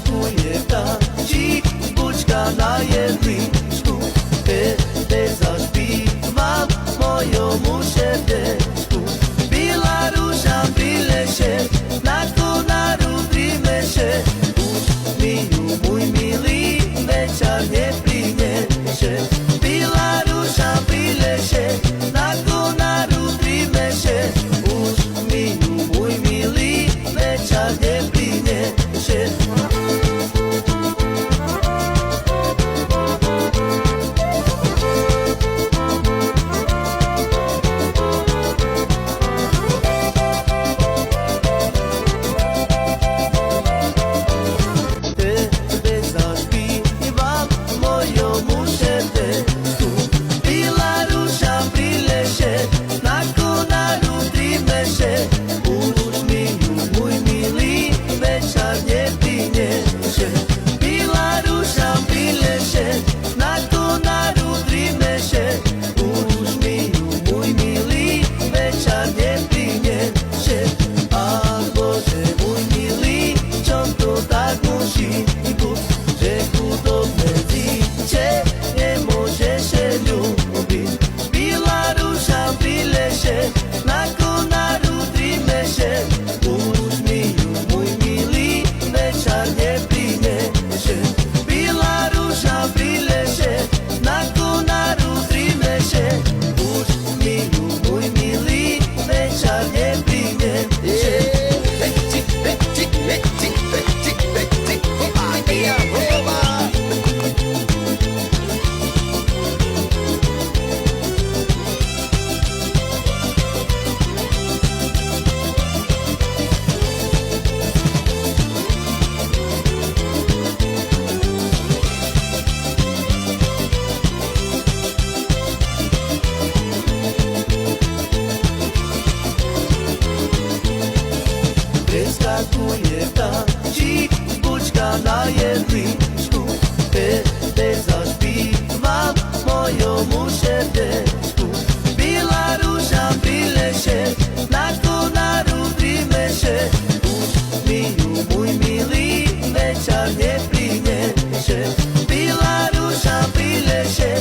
Kujeta, ci bućka na jedličku, te zašpivam mojom ušetečku. Bila ruža prileše, na konaru primeše, uzmiju mój mili, večer ne prineše. Bila ruža prileše, na konaru primeše, uzmiju mój mili, večer ne prineše. Kujeta, ci bućka na jedličku, te zašpivam mojom ušetečku. Bila ruža prileše, na konaru primeše, uzmiju mój mili, večer ne prineše. Bila ruža prileše,